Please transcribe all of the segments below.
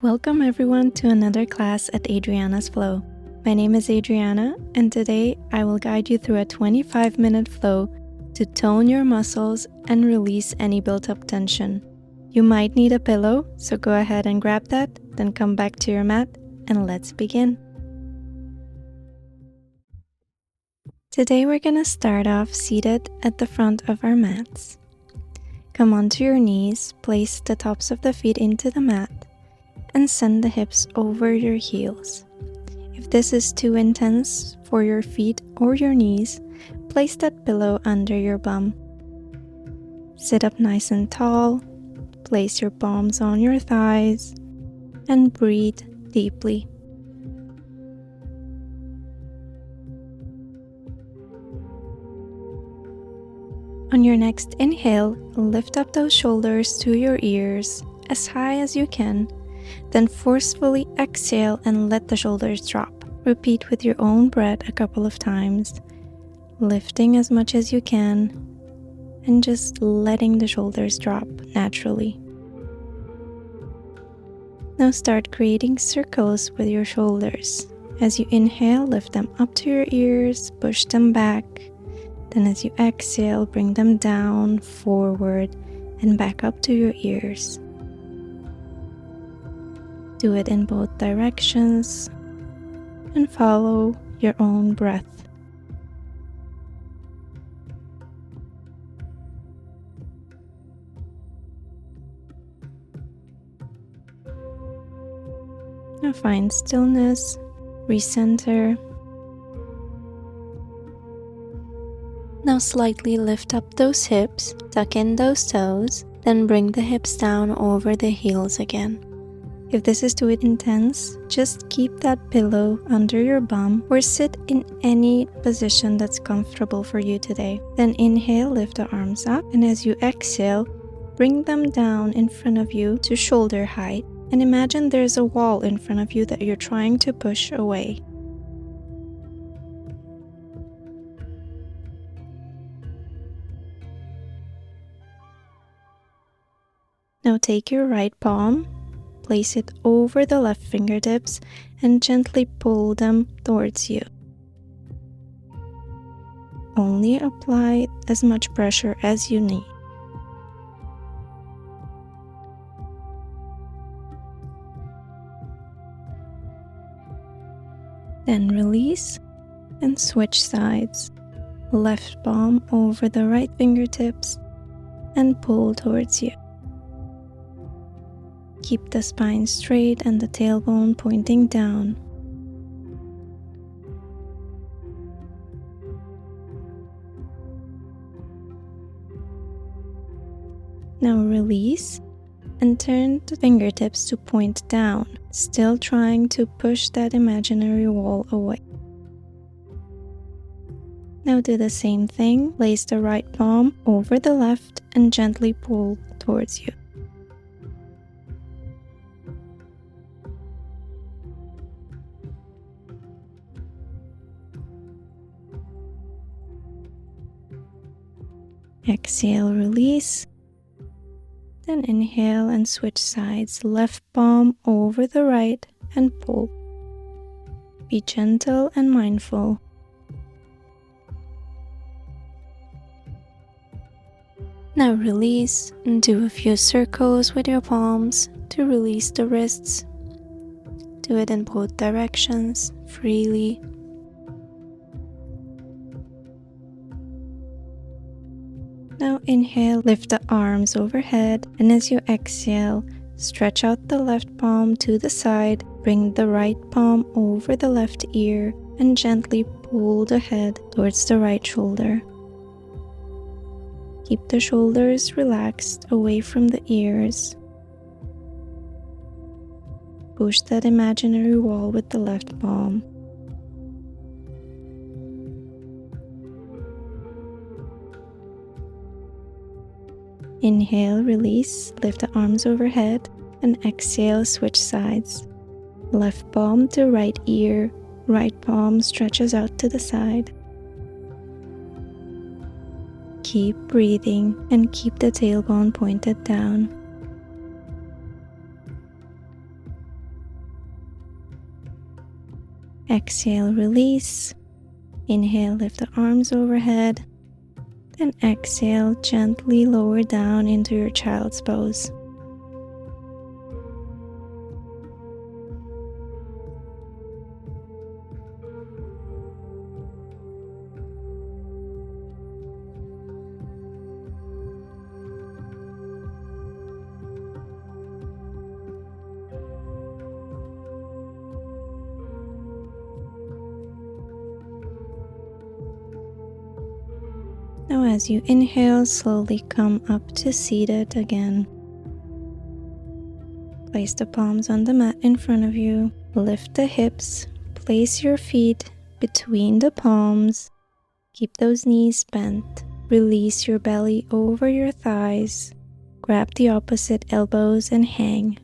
Welcome everyone to another class at Andrijana's Flow. My name is Andrijana, and today I will guide you through a 25-minute flow to tone your muscles and release any built-up tension. You might need a pillow, so go ahead and grab that, then come back to your mat and let's begin. Today we're gonna start off seated at the front of our mats. Come onto your knees, place the tops of the feet into the mat, and send the hips over your heels. If this is too intense for your feet or your knees, place that pillow under your bum. Sit up nice and tall, place your palms on your thighs, and breathe deeply. On your next inhale, lift up those shoulders to your ears as high as you can. Then forcefully exhale and let the shoulders drop. Repeat with your own breath a couple of times, lifting as much as you can and just letting the shoulders drop naturally. Now start creating circles with your shoulders. As you inhale, lift them up to your ears, push them back. Then as you exhale, bring them down, forward, and back up to your ears. Do it in both directions and follow your own breath. Now find stillness, recenter. Now slightly lift up those hips, tuck in those toes, then bring the hips down over the heels again. If this is too intense, just keep that pillow under your bum or sit in any position that's comfortable for you today. Then inhale, lift the arms up, and as you exhale, bring them down in front of you to shoulder height, and imagine there's a wall in front of you that you're trying to push away. Now take your right palm, place it over the left fingertips and gently pull them towards you. Only apply as much pressure as you need. Then release and switch sides. Left palm over the right fingertips and pull towards you. Keep the spine straight and the tailbone pointing down. Now release and turn the fingertips to point down, still trying to push that imaginary wall away. Now do the same thing, place the right palm over the left and gently pull towards you. Exhale, release. Then inhale and switch sides. Left palm over the right and pull. Be gentle and mindful. Now release and do a few circles with your palms to release the wrists. Do it in both directions, freely. Now inhale, lift the arms overhead, and as you exhale, stretch out the left palm to the side, bring the right palm over the left ear, and gently pull the head towards the right shoulder. Keep the shoulders relaxed away from the ears. Push that imaginary wall with the left palm. Inhale, release, lift the arms overhead, and exhale, switch sides. Left palm to right ear, right palm stretches out to the side. Keep breathing and keep the tailbone pointed down. Exhale, release. Inhale, lift the arms overhead. Then exhale, gently lower down into your child's pose. Now as you inhale, slowly come up to seated again. Place the palms on the mat in front of you. Lift the hips. Place your feet between the palms. Keep those knees bent. Release your belly over your thighs. Grab the opposite elbows and hang.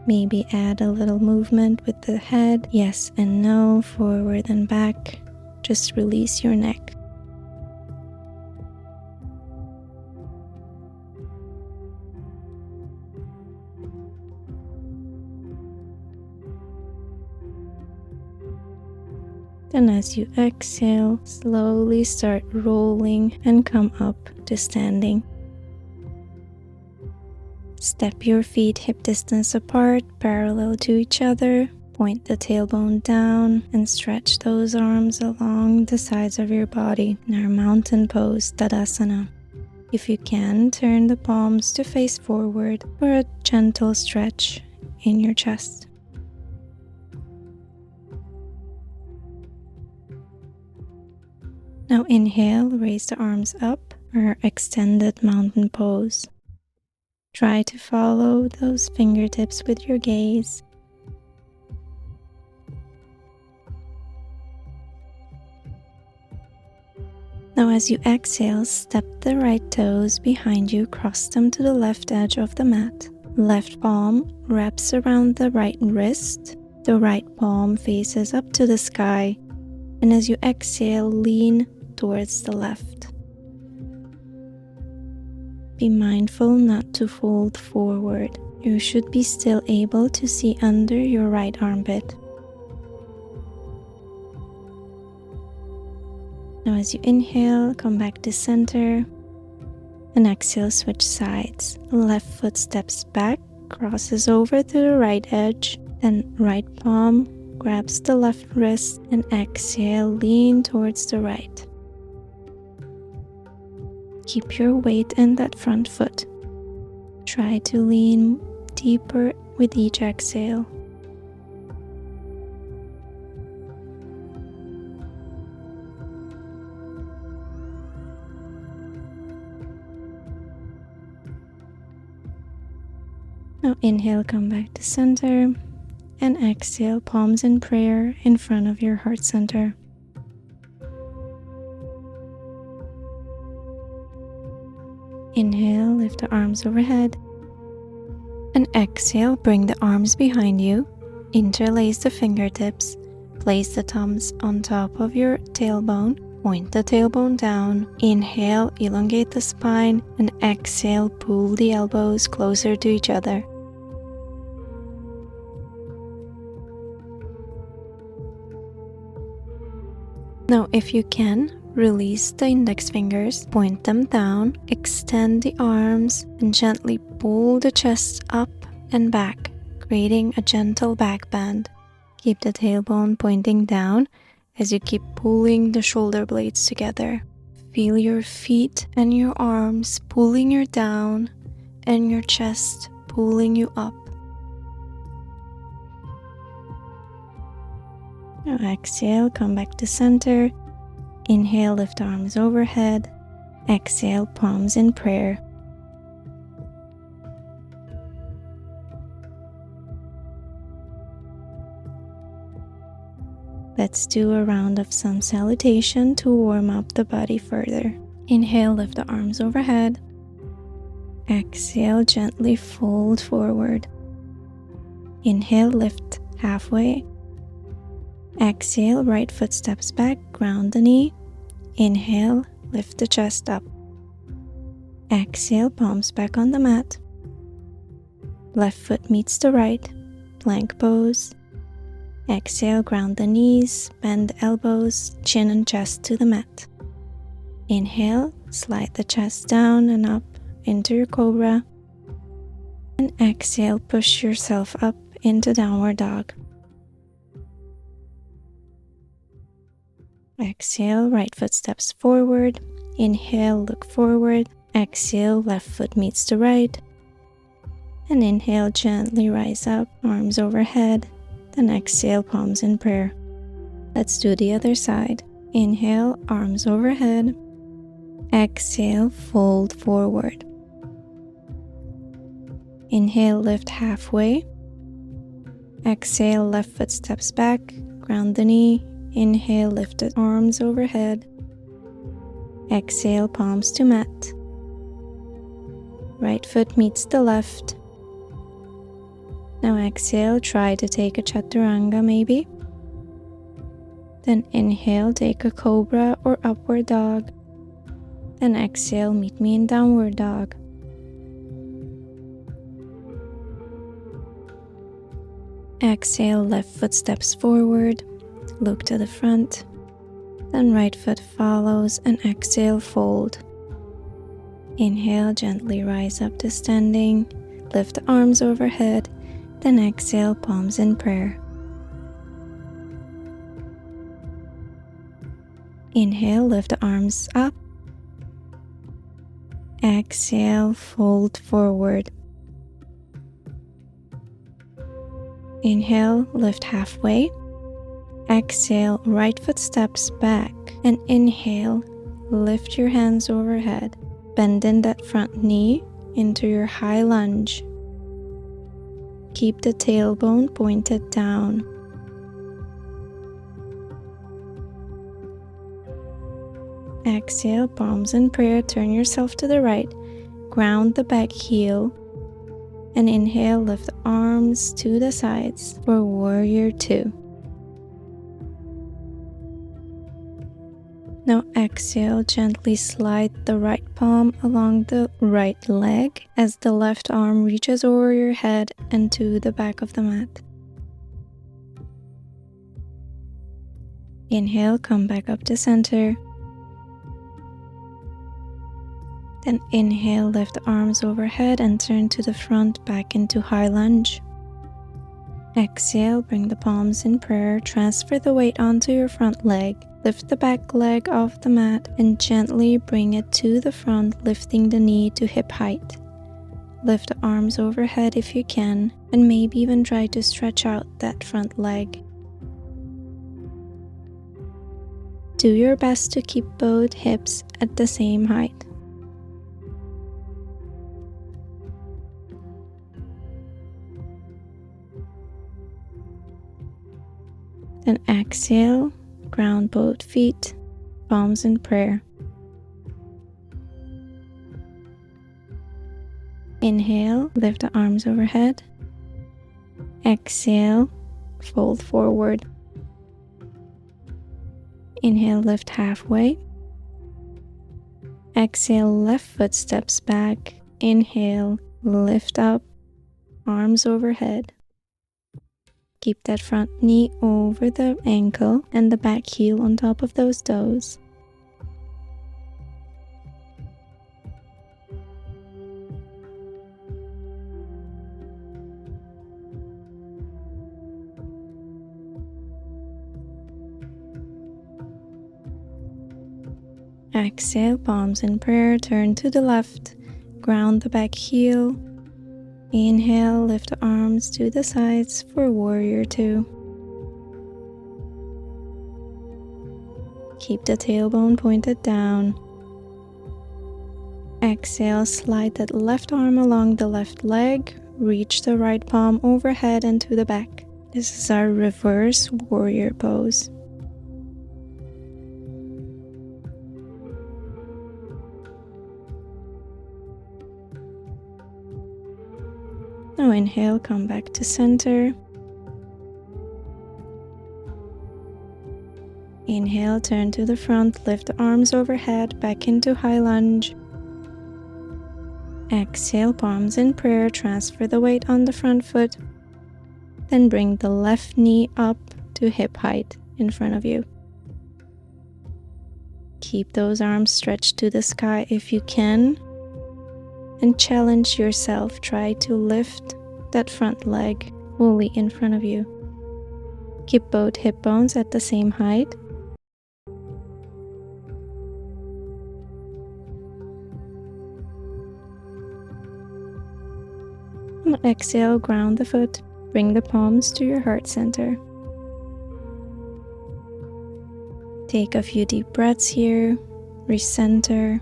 Maybe add a little movement with the head, yes and no, forward and back. Just release your neck. Then as you exhale, slowly start rolling and come up to standing. Step your feet hip distance apart, parallel to each other. Point the tailbone down and stretch those arms along the sides of your body in our mountain pose, Tadasana. If you can, turn the palms to face forward for a gentle stretch in your chest. Now inhale, raise the arms up for our extended mountain pose. Try to follow those fingertips with your gaze. Now as you exhale, step the right toes behind you, cross them to the left edge of the mat. Left palm wraps around the right wrist. The right palm faces up to the sky. And as you exhale, lean towards the left. Be mindful not to fold forward. You should be still able to see under your right armpit. Now as you inhale, come back to center. And exhale, switch sides. Left foot steps back, crosses over to the right edge. Then right palm grabs the left wrist and exhale, lean towards the right. Keep your weight in that front foot. Try to lean deeper with each exhale. Now inhale, come back to center, and exhale, palms in prayer in front of your heart center. Inhale, lift the arms overhead. And exhale, bring the arms behind you. Interlace the fingertips. Place the thumbs on top of your tailbone. Point the tailbone down. Inhale, elongate the spine. And exhale, pull the elbows closer to each other. Now, if you can, release the index fingers, point them down, extend the arms, and gently pull the chest up and back, creating a gentle back bend. Keep the tailbone pointing down as you keep pulling the shoulder blades together. Feel your feet and your arms pulling you down and your chest pulling you up. Now exhale, come back to center. Inhale, lift arms overhead. Exhale, palms in prayer. Let's do a round of some salutation to warm up the body further. Inhale, lift the arms overhead. Exhale, gently fold forward. Inhale, lift halfway. Exhale, right foot steps back, ground the knee. Inhale, lift the chest up. Exhale, palms back on the mat. Left foot meets the right, plank pose. Exhale, ground the knees, bend the elbows, chin and chest to the mat. Inhale, slide the chest down and up into your cobra. And exhale, push yourself up into downward dog. Exhale, right foot steps forward. Inhale, look forward. Exhale, left foot meets the right. And inhale, gently rise up, arms overhead. Then exhale, palms in prayer. Let's do the other side. Inhale, arms overhead. Exhale, fold forward. Inhale, lift halfway. Exhale, left foot steps back, ground the knee. Inhale, lift the arms overhead. Exhale, palms to mat. Right foot meets the left. Now exhale, try to take a chaturanga maybe. Then inhale, take a cobra or upward dog. Then exhale, meet me in downward dog. Exhale, left foot steps forward, look to the front. Then right foot follows and exhale, fold. Inhale, gently rise up to standing, lift the arms overhead, then exhale, palms in prayer. Inhale, lift the arms up. Exhale, fold forward. Inhale, lift halfway. Exhale, right foot steps back. And inhale, lift your hands overhead. Bend in that front knee into your high lunge. Keep the tailbone pointed down. Exhale, palms in prayer, turn yourself to the right. Ground the back heel. And inhale, lift the arms to the sides for warrior two. Now exhale, gently slide the right palm along the right leg as the left arm reaches over your head and to the back of the mat. Inhale, come back up to center. Then inhale, lift the arms overhead and turn to the front back into high lunge. Exhale, bring the palms in prayer, transfer the weight onto your front leg, lift the back leg off the mat and gently bring it to the front, lifting the knee to hip height. Lift the arms overhead if you can, and maybe even try to stretch out that front leg. Do your best to keep both hips at the same height. Then exhale, ground both feet, palms in prayer. Inhale, lift the arms overhead. Exhale, fold forward. Inhale, lift halfway. Exhale, left foot steps back. Inhale, lift up, arms overhead. Keep that front knee over the ankle and the back heel on top of those toes. Exhale, palms in prayer, turn to the left, ground the back heel. Inhale, lift the arms to the sides for warrior two. Keep the tailbone pointed down. Exhale, slide that left arm along the left leg, reach the right palm overhead and to the back. This is our reverse warrior pose. Now inhale, come back to center. Inhale, turn to the front, lift the arms overhead, back into high lunge. Exhale, palms in prayer, transfer the weight on the front foot. Then bring the left knee up to hip height in front of you. Keep those arms stretched to the sky if you can. And challenge yourself. Try to lift that front leg fully in front of you. Keep both hip bones at the same height. And exhale, ground the foot. Bring the palms to your heart center. Take a few deep breaths here. Recenter.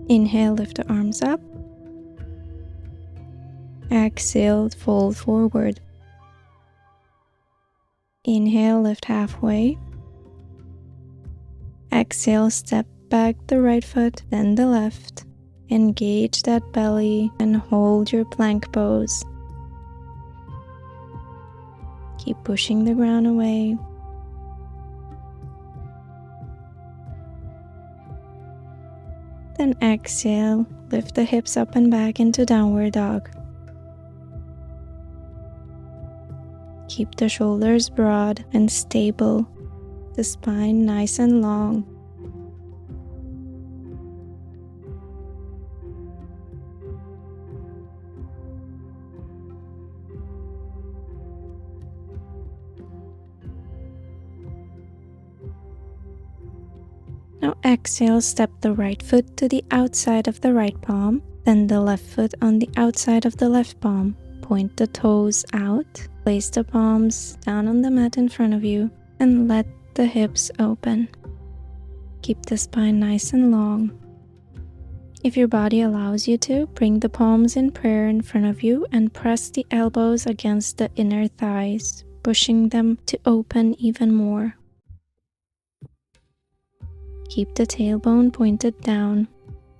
Inhale, lift the arms up. Exhale, fold forward. Inhale, lift halfway. Exhale, step back the right foot, then the left. Engage that belly and hold your plank pose. Keep pushing the ground away. Then exhale, lift the hips up and back into downward dog. Keep the shoulders broad and stable, the spine nice and long. Now exhale, step the right foot to the outside of the right palm, then the left foot on the outside of the left palm. Point the toes out, place the palms down on the mat in front of you, and let the hips open. Keep the spine nice and long. If your body allows you to, bring the palms in prayer in front of you and press the elbows against the inner thighs, pushing them to open even more. Keep the tailbone pointed down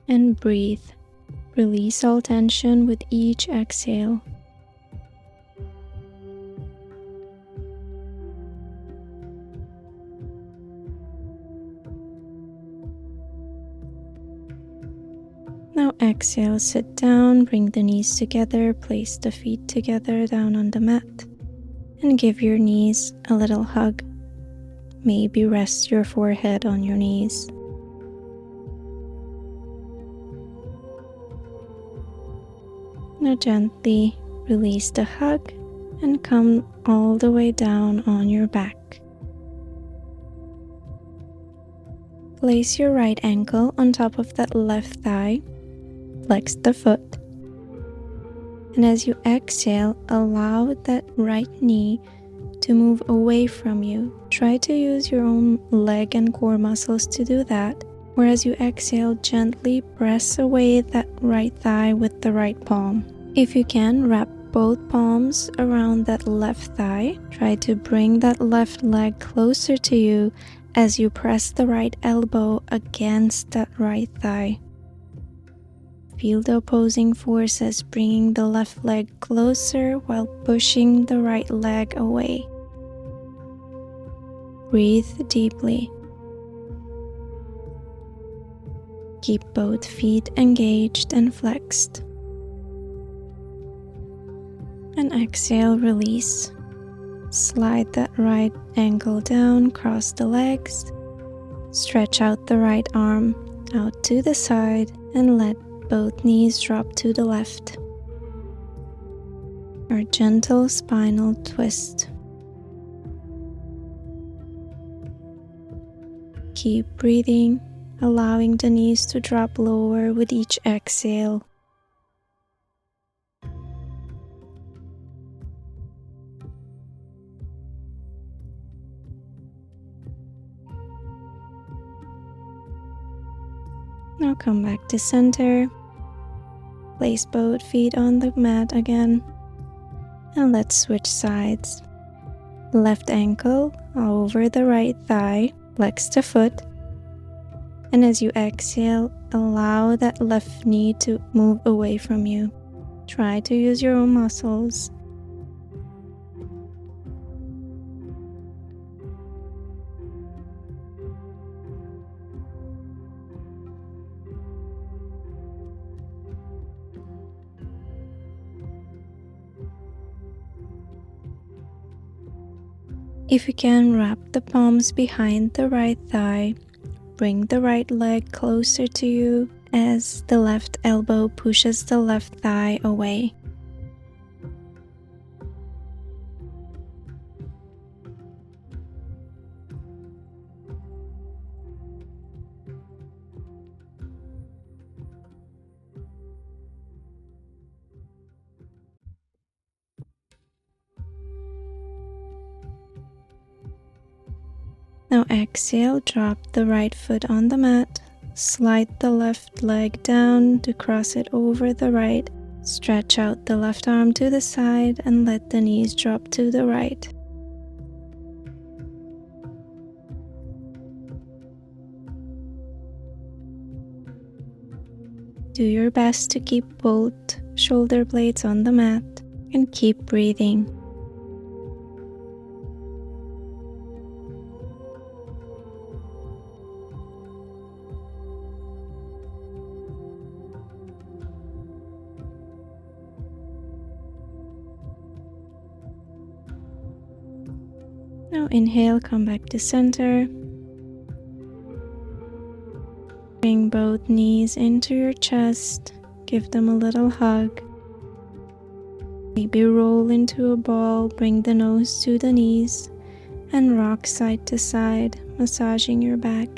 and breathe. Release all tension with each exhale. Now exhale, sit down, bring the knees together, place the feet together down on the mat, and give your knees a little hug. Maybe rest your forehead on your knees. Now gently release the hug and come all the way down on your back. Place your right ankle on top of that left thigh. Flex the foot. And as you exhale, allow that right knee to move away from you. Try to use your own leg and core muscles to do that. Whereas you exhale, gently press away that right thigh with the right palm. If you can, wrap both palms around that left thigh. Try to bring that left leg closer to you as you press the right elbow against that right thigh. Feel the opposing forces bringing the left leg closer while pushing the right leg away. Breathe deeply. Keep both feet engaged and flexed. And exhale, release. Slide that right ankle down, cross the legs. Stretch out the right arm out to the side and let both knees drop to the left. Or gentle spinal twist. Keep breathing, allowing the knees to drop lower with each exhale. Now come back to center. Place both feet on the mat again. And let's switch sides. Left ankle over the right thigh. Flex the foot. And as you exhale, allow that left knee to move away from you. Try to use your own muscles. If you can, wrap the palms behind the right thigh. Bring the right leg closer to you as the left elbow pushes the left thigh away. Now exhale, drop the right foot on the mat. Slide the left leg down to cross it over the right. Stretch out the left arm to the side and let the knees drop to the right. Do your best to keep both shoulder blades on the mat and keep breathing. Now inhale, come back to center. Bring both knees into your chest. Give them a little hug. Maybe roll into a ball, bring the nose to the knees, and rock side to side, massaging your back.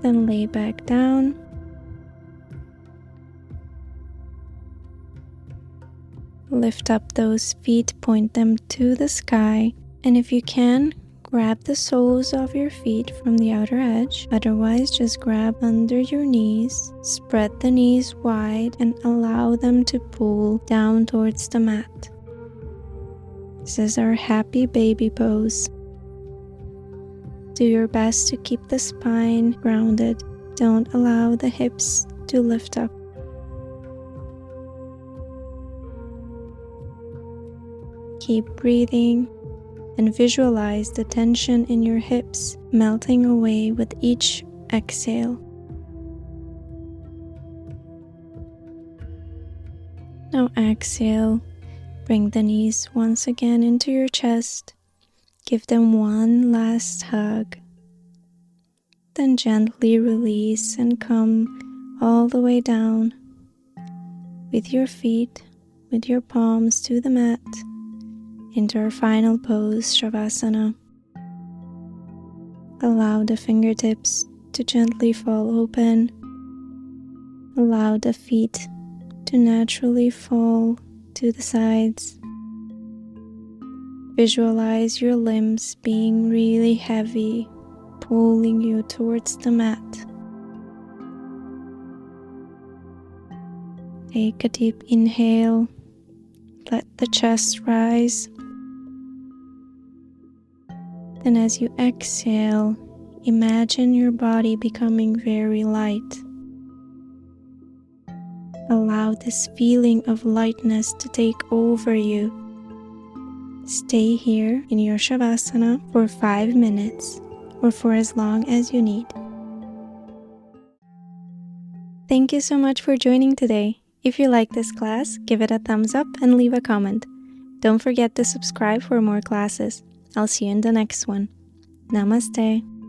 Then lay back down. Lift up those feet, point them to the sky, and if you can, grab the soles of your feet from the outer edge. Otherwise, just grab under your knees, spread the knees wide, and allow them to pull down towards the mat. This is our happy baby pose. Do your best to keep the spine grounded. Don't allow the hips to lift up. Keep breathing and visualize the tension in your hips melting away with each exhale. Now exhale, bring the knees once again into your chest. Give them one last hug. Then gently release and come all the way down with your feet, with your palms to the mat, into our final pose, Savasana. Allow the fingertips to gently fall open. Allow the feet to naturally fall to the sides. Visualize your limbs being really heavy, pulling you towards the mat. Take a deep inhale. Let the chest rise. Then as you exhale, imagine your body becoming very light. Allow this feeling of lightness to take over you. Stay here in your Savasana for 5 minutes or for as long as you need. Thank you so much for joining today. If you like this class, give it a thumbs up and leave a comment. Don't forget to subscribe for more classes. I'll see you in the next one. Namaste.